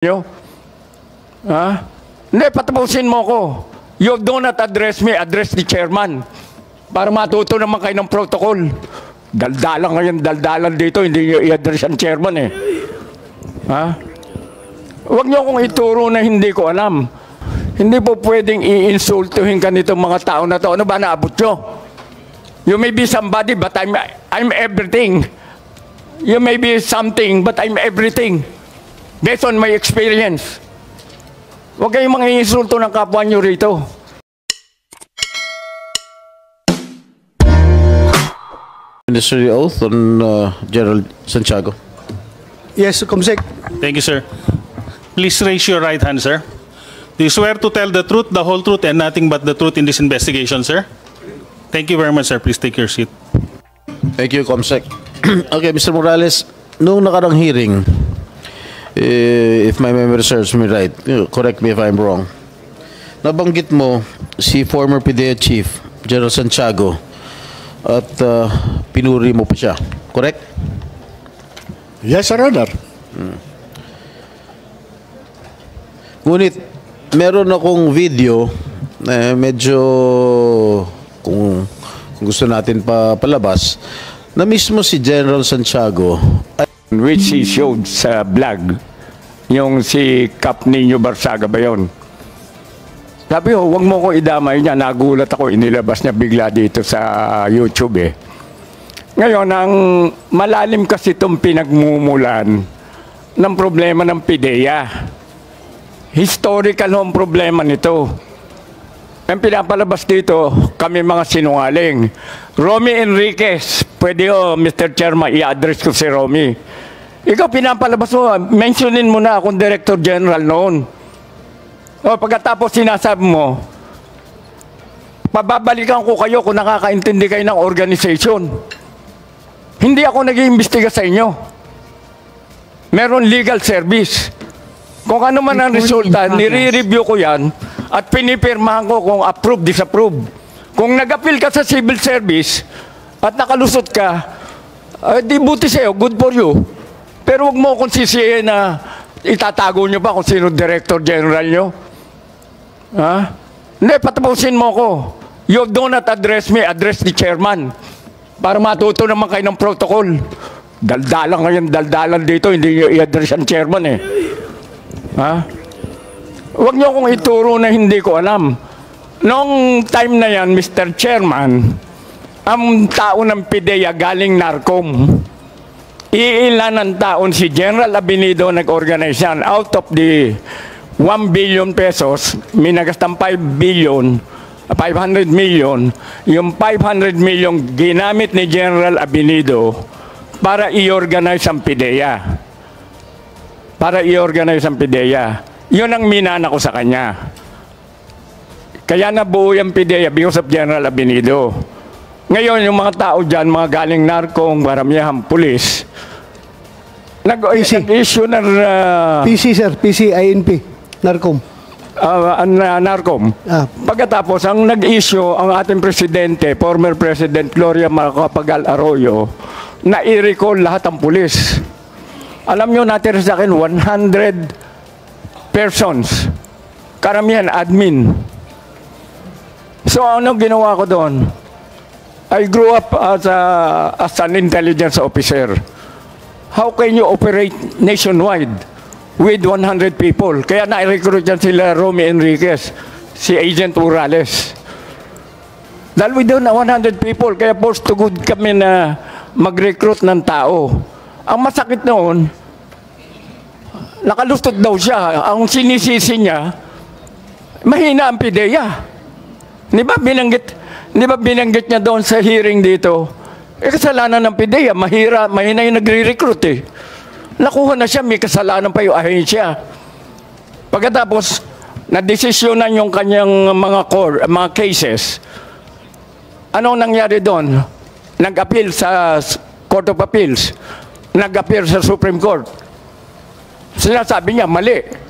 nyo? Ha? Hindi, patapusin mo ko. You do not address me, address the chairman. Para matuto naman kayo ng protocol. Daldalan ngayon, daldalan dito, hindi nyo i-address ang chairman eh. Ha? Huwag nyo akong ituro na hindi ko alam. Hindi po pwedeng i-insultuhin ka nitong mga tao na to. Ano ba naabot nyo? You may be somebody, but I'm everything. You may be something, but I'm everything. Based on my experience. Huwag kayong mga insulto ng kapwa nyo rito. Ministerial oath on General Santiago. Yes, Comsec. Thank you, sir. Please raise your right hand, sir. Do you swear to tell the truth, the whole truth, and nothing but the truth in this investigation, sir? Thank you very much, sir. Please take your seat. Thank you, Comsec. Okay, Mr. Morales, noong nakarang hearing, if my memory serves me right, correct me if I'm wrong, nabanggit mo si former PDEA Chief, General Santiago, at pinuri mo pa siya. Correct? Yes, Sir Honor. Ngunit, meron akong video na medyo, kung gusto natin palabas, na mismo si General Santiago Which he showed sa vlog. Yung si Cap Nino Barsaga ba yun? Sabi ko, huwag mo ko idamay niya. Nagulat ako, inilabas niya bigla dito sa YouTube eh. Ngayon, ang malalim kasi itong pinagmumulan ng problema ng PIDEA. Historical ang problema nito. Ang pinapalabas dito, kami mga sinungaling. Romy Enriquez, pwede Mr. Chairman, i-address ko si Romy. Ikaw pinapalabas mo, mentionin mo na akong Director General noon. O pagkatapos sinasabi mo, pababalikan ko kayo kung nakakaintindi kayo ng organization. Hindi ako nag-iimbestiga sa inyo. Meron legal service. Kung ano man ang resulta, nire-review ko yan at pinipirmahan ko kung approve, disapprove. Kung nag-appeal ka sa civil service at nakalusot ka, di buti sa'yo, good for you. Pero huwag mo kung sisihin na itatago nyo pa kung sino Director General nyo. Ha? Hindi, patapusin mo ko. You do not address me, address the chairman. Para matuto naman kayo ng protocol. Daldalan ngayon, daldalan dito, hindi nyo i-address ang chairman eh. Ha? Huwag nyo akong ituro na hindi ko alam. Noong time na yan, Mr. Chairman, ang tao ng PIDEA galing NARCOM. Iilan ng taon si General Abinido nag-organize yan. Out of the 1 billion pesos, minagastang 500 million, yung 500 million ginamit ni General Abinido para i-organize ang PIDEA. Para i-organize ang PIDEA. Yun ang minana ko sa kanya. Kaya nabuo yung PIDEA because of General Abinido. Ngayon, yung mga tao dyan, mga galing NARCOM, maramihang pulis, nag-issue ng... PC, sir. PC, INP. NARCOM. NARCOM. Pagkatapos, ang nag-issue, ang ating presidente, former President Gloria Macapagal Arroyo, na i-recall lahat ang pulis. Alam nyo, natin sa akin, 100 persons. Karamihan, admin. So, ano ginawa ko doon? I grew up as an intelligence officer. How can you operate nationwide with 100 people? Kaya na-recruit dyan sila Romy Enriquez, si Agent Urales. Dahil we doon na 100 people, kaya forced to good kami na mag-recruit ng tao. Ang masakit noon, nakalustot daw siya. Ang sinisisi niya, mahina ang PIDEA. Di ba binanggit niya doon sa hearing dito? Kasalanan ng PIDEA, mahina yung nagre-recruit eh. Nakuha na siya, may kasalanan pa yung ahensya. Pagkatapos, nadesisyonan yung kanyang mga cases. Anong nangyari doon? Nag-appeal sa Court of Appeals. Nag-appeal sa Supreme Court. Sinasabi niya, mali.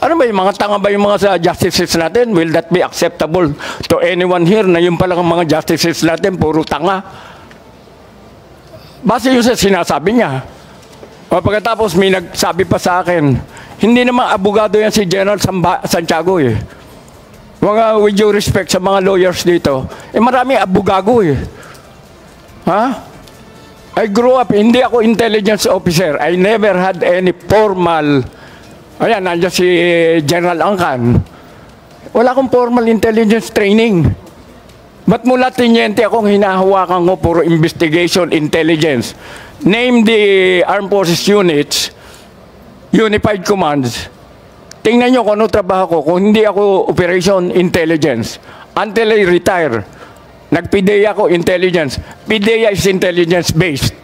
Ano ba yung mga tanga ba yung mga sa justices natin? Will that be acceptable to anyone here na yung palang mga justices natin, puro tanga? Base yun sa sinasabi niya. O pagkatapos may nagsabi pa sa akin, Hindi naman abogado yan si General Santiago eh. With due respect sa mga lawyers dito, marami abogado eh. Ha? I grew up, hindi ako intelligence officer. I never had any formal, ayan, nandiyan si General Angkan. Wala akong formal intelligence training. Ba't mula tinyente akong hinahawakan ko puro investigation, intelligence? Name the Armed Forces units, Unified Commands. Tingnan nyo kung ano trabaho ko. Kung hindi ako operation intelligence, until I retire, nag-PIDEA ako intelligence. PIDEA is intelligence-based.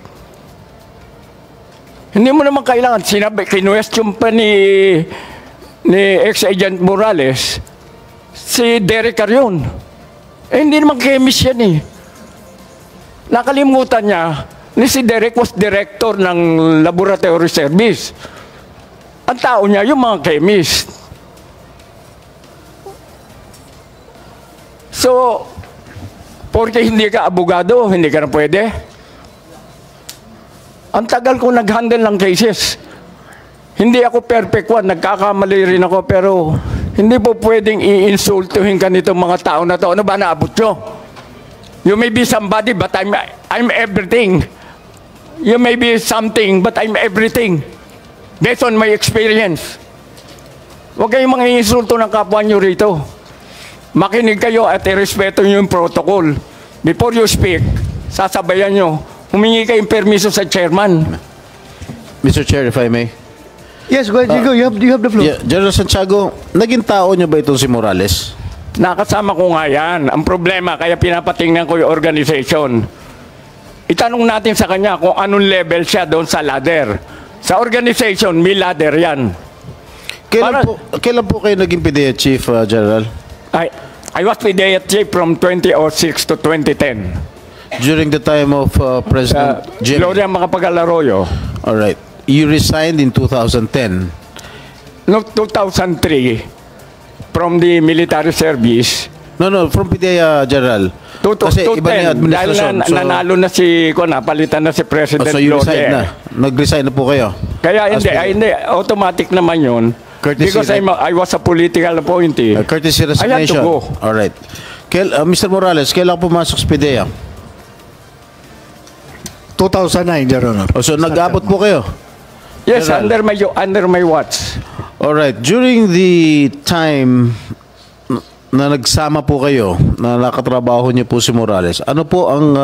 Hindi mo naman kailangan. Sinabi, kinwestiyon pa ni ex-agent Morales, si Derek Carion. Hindi naman chemist yan eh. Nakalimutan niya, si Derek was director ng laboratory service. Ang tao niya, yung mga chemist. So, porque hindi ka abogado, hindi ka na pwede. Ang tagal ko nag-handle ng cases. Hindi ako perfect one, nagkakamali rin ako, pero hindi po pwedeng i-insultuhin ka nitong mga tao na to. Ano ba naabot nyo? You may be somebody, but I'm everything. You may be something, but I'm everything. Based on my experience. Huwag kayong mga insulto ng kapwa nyo rito. Makinig kayo at irespeto nyo yung protocol. Before you speak, sasabayan nyo. Humingi kayong permiso sa chairman. Mr. Chair, if I may. Yes, go ahead, you have the floor. Yeah, General Santiago, naging tao niyo ba itong si Morales? Nakasama ko nga yan. Ang problema, kaya pinapatingnan ko yung organization. Itanong natin sa kanya kung anong level siya doon sa ladder. Sa organization, may ladder yan. Kailan po kayo naging PIDEA Chief, General? I was PIDEA Chief from 2006 to 2010. During the time of President Jimmy? Gloria Macapagal-Arroyo. All right. You resigned in 2010. No, 2003 from the military service. No, from PIDEA, General. Kasi iba na yung dahil nanalo na si, palitan na si President so you Gloria. resigned na? Nag-resign na po kayo? Kaya hindi, automatic naman yun. Courtesy Because I was a political appointee. Courtesy I had to resignation. go. All right. Mr. Morales, kailan pumasok sa PIDEA? 2009, Your Honor. So nag-abot po kayo? Yes, General. under my watch. All right. During the time na nagsama po kayo, na nakatrabaho niyo po si Morales, ano po ang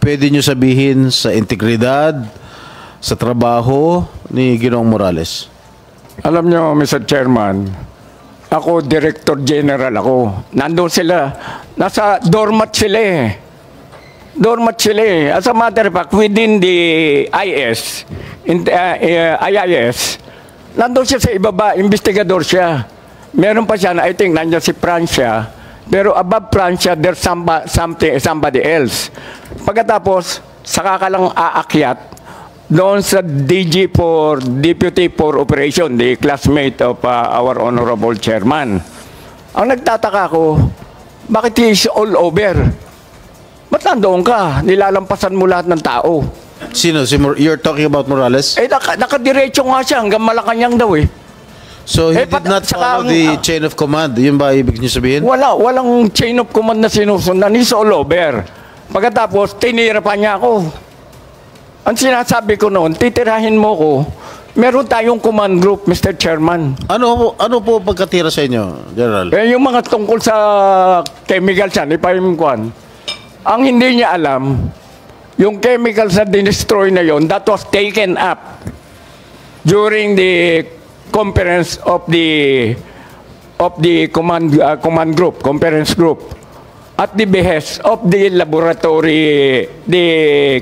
pwede niyo sabihin sa integridad, sa trabaho ni Ginoong Morales? Alam niyo, Mr. Chairman, ako, Director General ako. Nandun sila. Nasa doormat sila eh. Doormat sila eh. As a matter of fact, within the IS, IIS, nandun siya sa ibaba, investigador siya. Meron pa siya na, I think, nandiyan si Francia. Pero above Francia, there's somebody else. Pagkatapos, saka ka lang aakyat doon sa DG for Deputy for Operation, the classmate of our Honorable Chairman. Ang nagtataka ko, bakit he is all over? Ba't nandoon ka? Nilalampasan mo lahat ng tao. Sino? You're talking about Morales? Nakadiretso nga siya hanggang Malacanang daw eh. So he did not follow the chain of command. Yun ba ibig niyo sabihin? Walang chain of command na sinusundan. He's all over. Pagkatapos, tinira pa niya ako. Ang sinasabi ko noon, titirahin mo ko, meron tayong command group, Mr. Chairman. Ano po pagkatira sa inyo, General? Yung mga tungkol sa chemicals yan, ipahimkuan. Ang hindi niya alam, yung chemicals na dinestroy na yon, that was taken up during the conference of the command group, conference group, at the behest of the laboratory, the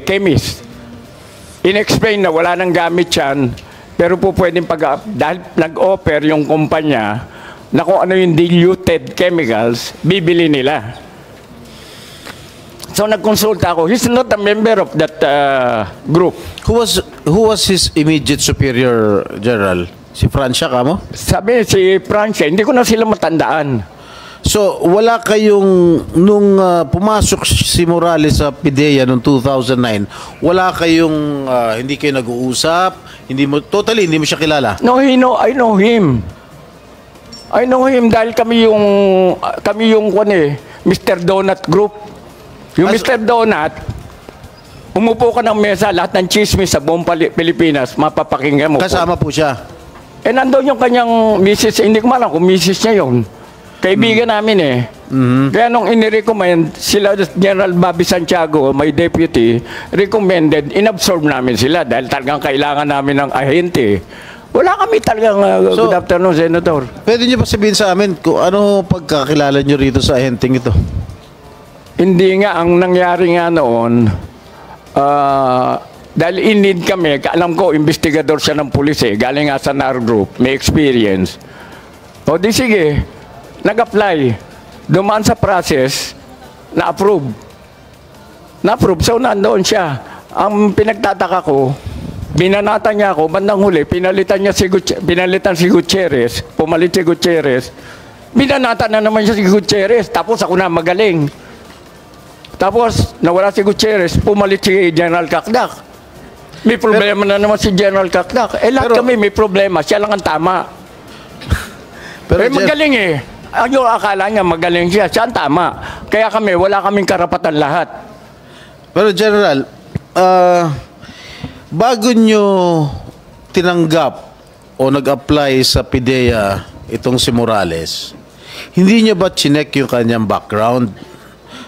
chemist. In-explain na wala nang gamit yan, pero po pwedeng dahil nag-offer yung kumpanya na kung ano yung diluted chemicals, bibili nila. So nagkonsulta ako. He's not a member of that group. Who was his immediate superior, General? Si Francia ka mo? Sabi si Francia, hindi ko na sila matandaan. So, wala kayong, nung pumasok si Morales sa PIDEA noong 2009, wala kayong, hindi kayo nag-uusap, hindi mo siya kilala? No, I know him. I know him dahil kami yung Mr. Donut Group. Yung Mr. Donut, umupo ka ng mesa, lahat ng chismis sa buong Pilipinas, mapapakinggan mo. Kasama po siya. Nandun yung kanyang misis, hindi ko malam kung misis niya yun. Kaibigan namin eh. Kaya nung inirecommend, sila General Bobby Santiago, my deputy, recommended, inabsorb namin sila dahil talagang kailangan namin ng ahente. Wala kami talagang, So, good afternoon, Senator. Pwede niyo ba sabihin sa amin kung ano pagkakilala niyo rito sa ahenteng ito? Hindi nga, ang nangyari nga noon, dahil in-need kami, alam ko, investigador siya ng pulis eh, galing nga sa NAR Group, may experience. O di sige, nag-apply, dumaan sa process, na-approve. Na-approve, so nandoon siya. Ang pinagtataka ko, binanata niya ako, bandang huli, pinalitan si Gutierrez, pumalit si Gutierrez, binanata na naman siya si Gutierrez, tapos ako na magaling. Tapos, nawala si Gutierrez, pumalit si General Kakdak. May problema na naman si General Kakdak. Lahat kami may problema, siya lang ang tama. Pero magaling eh. Yung akala niya magaling siya, siya ang tama. Kaya kami, wala kaming karapatan lahat. Pero General, bago nyo tinanggap o nag-apply sa PIDEA itong si Morales, hindi nyo ba chinek yung kanyang background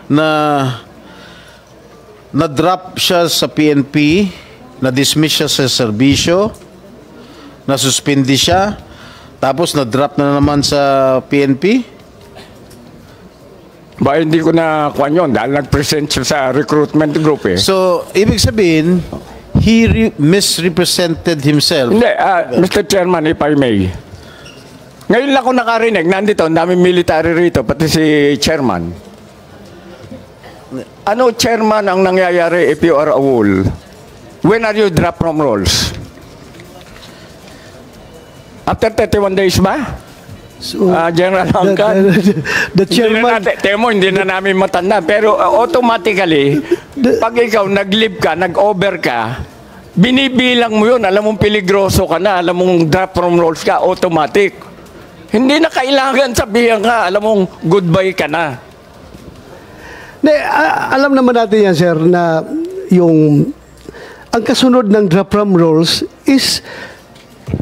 na na-drop siya sa PNP, na-dismiss siya sa serbisyo, na-suspindi siya, tapos na-drop na naman sa PNP? Ba, hindi ko na kuha yun dahil nag-present siya sa recruitment group eh. So, ibig sabihin, he misrepresented himself. Hindi, Mr. Chairman, if I may. Ngayon lang ako nakarinig, nandito, ang daming military rito, pati si Chairman. Ano, Chairman, ang nangyayari if you are a wall? When are you dropped from roles? After 31 days ba? So, General Angkan? the chairman, Hindi na namin matanda. Pero automatically, pag ikaw nag-leave ka, nag-over ka, binibilang mo yun. Alam mong peligroso ka na, alam mong drop from roles ka, automatic. Hindi na kailangan sabihan ka, alam mong goodbye ka na. alam naman natin yan, sir, na ang kasunod ng drop from roles is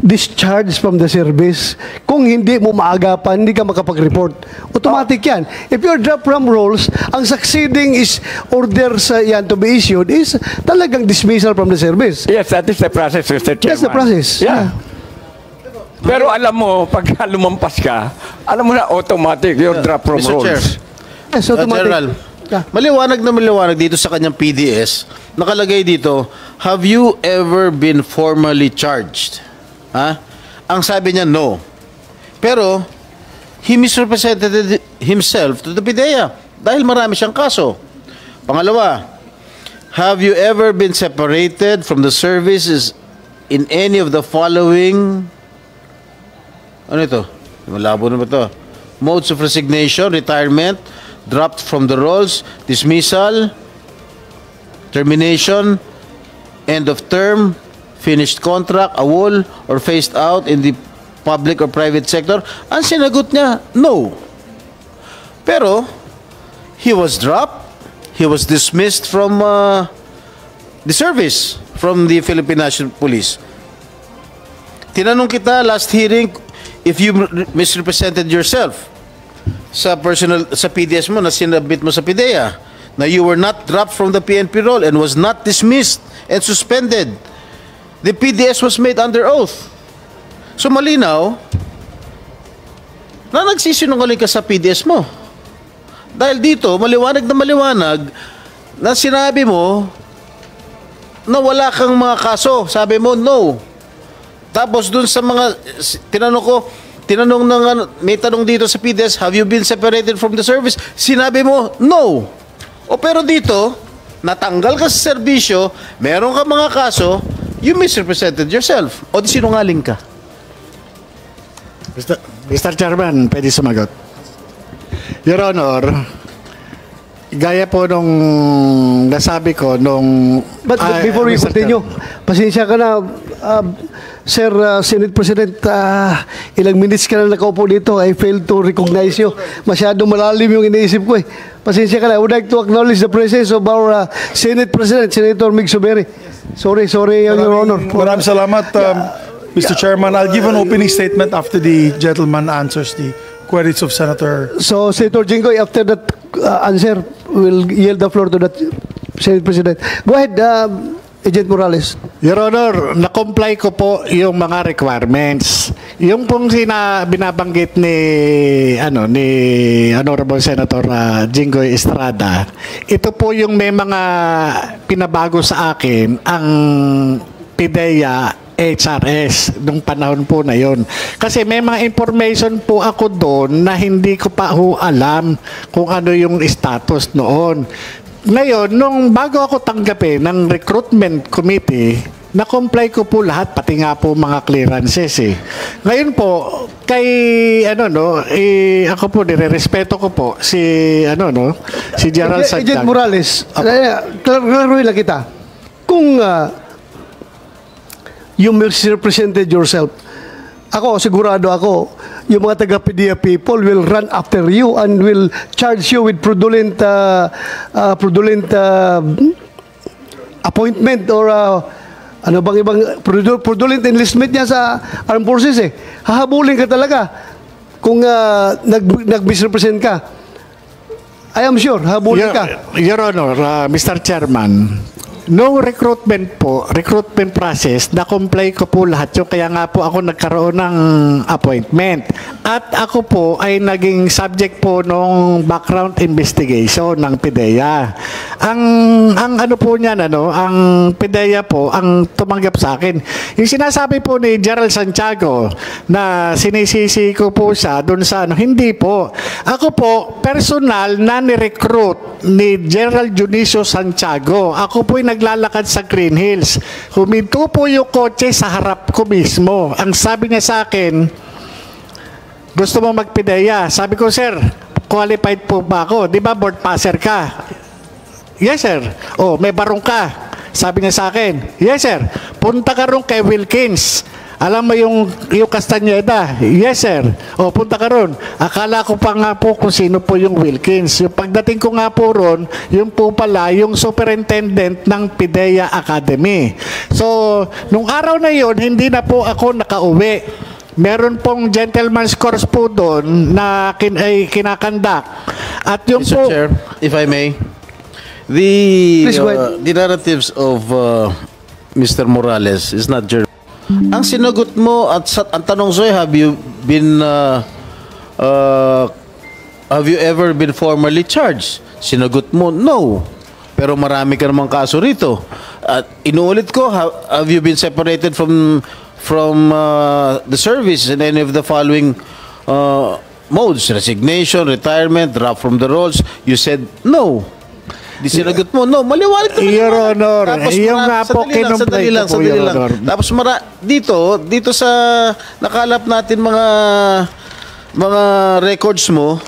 discharge from the service. Kung hindi mo maagapan, hindi ka makapag-report. Automatic yan. If you're dropped from roles, ang succeeding is orders yan to be issued is talagang dismissal from the service. Yes, that is the process, Mr. Chairman. That's the process. Yeah. Pero alam mo, pag lumampas ka, alam mo na automatic, you're dropped from Mr. roles. Chair. Yes, automatic. General, maliwanag na maliwanag dito sa kanyang PDS, nakalagay dito, have you ever been formally charged? Ha? Ang sabi niya, no. Pero, he misrepresented himself to the PIDEA dahil marami siyang kaso. Pangalawa, have you ever been separated from the services in any of the following, ano ito? Malabo na ba ito? Modes of resignation, retirement, dropped from the roles, dismissal, termination, end of term, finished contract, awol, or phased out in the public or private sector? Ang sinagot niya, no. Pero, he was dropped, he was dismissed from the service, from the Philippine National Police. Tinanong kita last hearing if you misrepresented yourself sa PDS mo na sinabit mo sa PIDEA, na you were not dropped from the PNP role and was not dismissed and suspended. The PDS was made under oath. So malinaw na nagsisinungaling ka sa PDS mo. Dahil dito, maliwanag na sinabi mo na wala kang mga kaso. Sabi mo, no. Tapos dun sa mga, may tanong dito sa PDS, have you been separated from the service? Sinabi mo, no. O pero dito, natanggal ka sa serbisyo, meron ka mga kaso, you misrepresented yourself. O di sinungaling ka. Mr. Chairman, pwede sumagot. Your Honor, gaya po nung nasabi ko nung... But before we Mr. continue, pasensya ka na, Sir Senate President, ilang minutes ka na nakaupo dito. I failed to recognize you. Masyado malalim yung iniisip ko eh. Pasensya ka na. I would like to acknowledge the presence of our Senate President, Senator Mig Suberi. Sorry, Your Honor. Maraming salamat, Mr. Chairman. I'll give an opening statement after the gentleman answers the queries of Senator. So, Senator Jinggoy, after that answer, we'll yield the floor to that Senate President. Go ahead, Agent Morales. Your Honor, na-comply ko po yung mga requirements. Yung pong binabanggit ni Honorable Senator Jinggoy Estrada, ito po yung may mga pinabago sa akin ang PIDEA HRS nung panahon po na yon. Kasi may mga information po ako doon na hindi ko pa alam kung ano yung status noon. Ngayon, nung bago ako tanggapin ng recruitment committee, na-comply ko po lahat, pati nga po mga clearances eh. Ngayon po, kay ako po, nire-respeto ko po si si Gerald Santiago. Agent Morales, klaruhin lang kita. Kung you misrepresented yourself, ako, sigurado ako, yung mga taga-PDEA people will run after you and will charge you with fraudulent appointment or ano bang ibang fraudulent enlistment niya sa armed forces eh. Hahabulin ka talaga kung nag-misrepresent ka. I am sure, habulin ka. Your Honor, Mr. Chairman, no recruitment process, na-comply ko po lahat yun. Kaya nga po ako nagkaroon ng appointment. At ako po ay naging subject po ng background investigation ng PIDEA. Ang ano po niyan, ang PIDEA po, ang tumanggap sa akin. Yung sinasabi po ni Gerald Santiago na sinisisi ko po siya doon sa hindi po. Ako po, personal na ni-recruit ni Gerald Junicio Santiago. Ako po ay naglalakad sa Green Hills. Huminto po yung kotse sa harap ko mismo. Ang sabi niya sa akin, gusto mo mag-PIDEA? Sabi ko, sir, qualified po ba ako? Di ba board passer ka? Yes, sir. Oh, may barong ka. Sabi niya sa akin, yes, sir. Punta ka ron kay Wilkins. Alam mo yung Castañeda? Yes, sir. O, punta ka ron. Akala ko pa nga po kung sino po yung Wilkins. Yung pagdating ko nga po ron, yung po pala, yung superintendent ng PIDEA Academy. So, nung araw na yon, hindi na po ako nakauwi. Meron pong gentleman's course po doon na kinakandak. At yung Mr. po... Chair, if I may, the narratives of Mr. Morales is not your... Ang sinagot mo at ang tanong sa'yo, have you ever been formally charged? Sinagot mo, no. Pero marami ka namang kaso rito. At inuulit ko, have you been separated from the service in any of the following modes? Resignation, retirement, drop from the rolls. You said, no. Di sinagot mo, no, maliwanag naman. Your Honor, yung nga po sandali lang. Tapos dito sa nakalap natin mga records mo,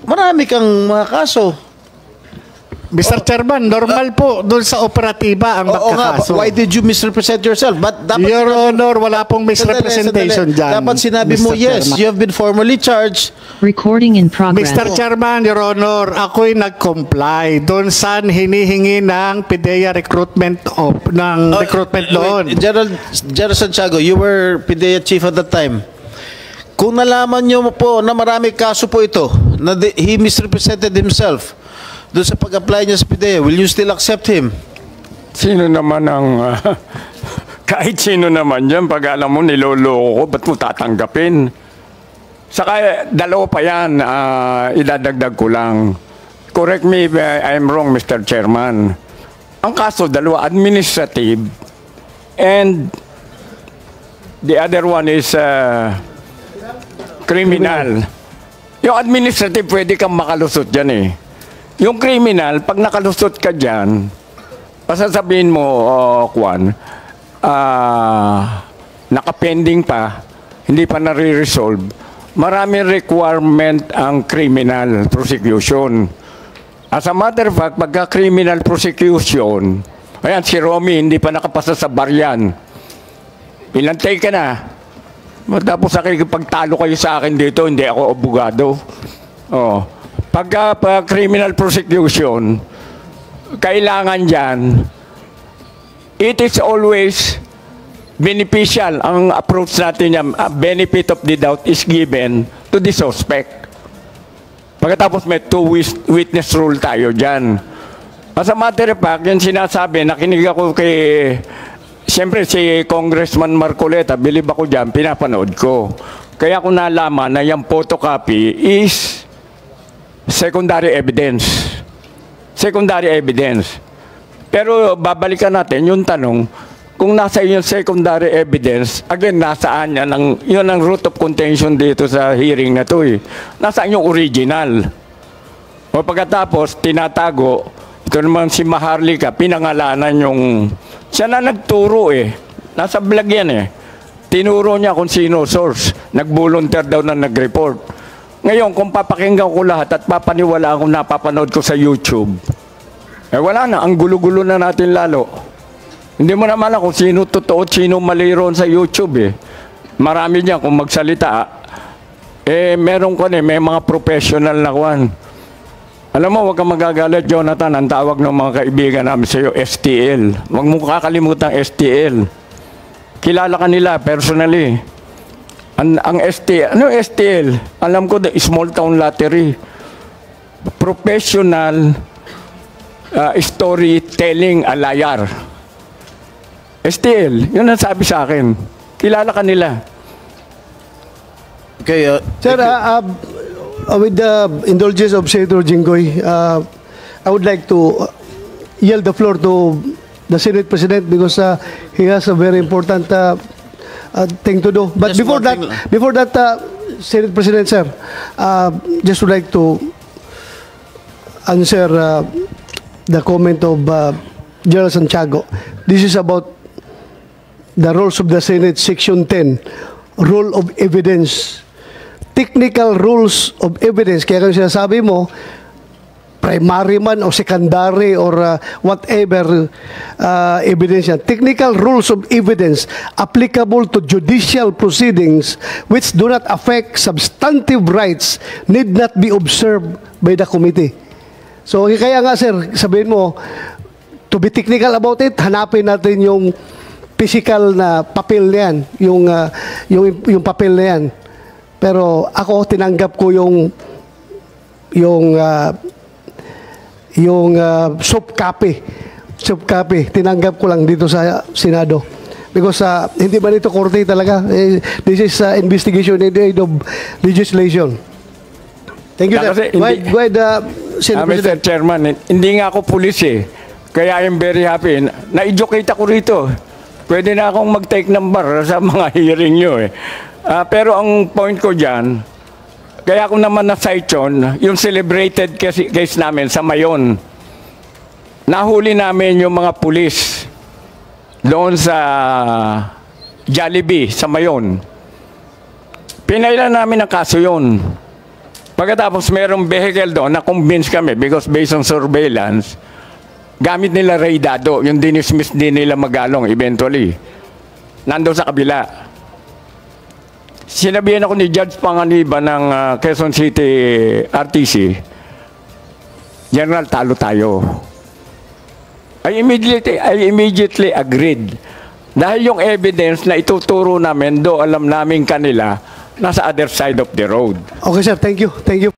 marami kang mga kaso. Mr. Chairman, normal po doon sa operatiba ang magkakaso. Why did you misrepresent yourself? Your Honor, wala pong misrepresentation dyan. Dapat sinabi mo, yes, you have been formally charged. Recording in progress. Mr. Chairman, Your Honor, ako'y nag-comply doon sa hinihingi ng PIDEA recruitment doon. Gerald Santiago, you were PIDEA chief at that time. Kung nalaman nyo po na marami kaso po ito, na he misrepresented himself, doon sa pag-apply niya sa PIDEA, will you still accept him? Sino naman ang... kahit sino naman yan, pag alam mo, niloloko ko, ba't mo tatanggapin? Saka, dalawa pa yan, idadagdag ko lang. Correct me if I'm wrong, Mr. Chairman. Ang kaso, dalawa, administrative, and the other one is criminal. Yung administrative, pwede kang makalusot dyan eh. Yung criminal, pag nakalusot ka dyan, pasasabihin mo, Kwan, nakapending pa, hindi pa nare-resolve, maraming requirement ang criminal prosecution. As a matter of fact, pagka criminal prosecution, ayan, si Romy hindi pa nakapasa sa baryan. Pinantay ka na. Tapos pagtalo kayo sa akin dito, hindi ako abogado. Oh. Pagka criminal prosecution, kailangan dyan, it is always beneficial. Ang approach natin yan, benefit of the doubt is given to the suspect. Pagkatapos may two-witness rule tayo dyan. As a matter of fact, yung sinasabi, nakinig ako kay, siyempre si Congressman Marcoleta, bilib ako dyan, pinapanood ko. Kaya ko nalaman na yung photocopy is secondary evidence. Secondary evidence. Pero babalikan natin yung tanong, kung nasa yung secondary evidence, again, nasaan yan? Yun ang root of contention dito sa hearing na to eh. Nasaan yung original? O pagkatapos, tinatago, ito naman si Maharlika, pinangalanan yung, siya na nagturo eh. Nasa vlog yan eh. Tinuro niya kung sino source. Nag-volunteer daw na nag-report. Ngayon, kung papakinggan ko lahat at papaniwala kung napapanood ko sa YouTube, eh wala na, ang gulo-gulo na natin lalo. Hindi mo naman alam kung sino totoo at sino mali ron sa YouTube eh. Marami niya kung magsalita. Eh, meron ko may mga professional na kuwan. Alam mo, huwag kang magagalit, Jonathan. Ang tawag ng mga kaibigan namin sa iyo, STL. Huwag mo kakalimutan STL. Kilala ka nila personally. Ang STL, ano STL? Alam ko, the small town lottery. Professional storytelling a liar. STL, yun ang sabi sa akin. Kilala ka nila. Okay, Sir, with the indulgence of Senator Jinggoy, I would like to yield the floor to the Senate President because he has a very important thing to do. But Just one thing. before that, Senate President, sir, just would like to answer the comment of General Santiago. This is about the rules of the Senate, Section 10, Rule of Evidence. Technical rules of evidence. Kaya kung sinasabi mo, primary man o secondary or whatever evidence yan. Technical rules of evidence applicable to judicial proceedings which do not affect substantive rights need not be observed by the committee. So kaya nga sir, sabihin mo, to be technical about it, hanapin natin yung physical na papel na yan, yung papel na yan. Pero ako tinanggap ko yung soft copy. Soft copy. Tinanggap ko lang dito sa Senado. Because hindi ba nito korte talaga? This is investigation in the aid of legislation. Thank you, sir. Go ahead, Senate Mr. President. Chairman, hindi nga ako pulis eh. Kaya I'm very happy. Na-educate ako rito. Pwede na akong mag-take number sa mga hearing nyo eh. Pero ang point ko dyan, kaya ako naman na-cite yung celebrated case namin sa Mayon. Nahuli namin yung mga pulis doon sa Jollibee, sa Mayon. Pinailan namin ang kaso yun. Pagkatapos mayroong vehicle doon, na-convince kami because based on surveillance, gamit nila raydado, yung dinismiss din nila Magalong eventually. Nandun sa kabila. Sinabihan ako ni Judge Panganiban ng Quezon City RTC, General, talo tayo. I immediately agreed. Dahil yung evidence na ituturo namin, alam namin kanila, nasa other side of the road. Okay, sir. Thank you. Thank you.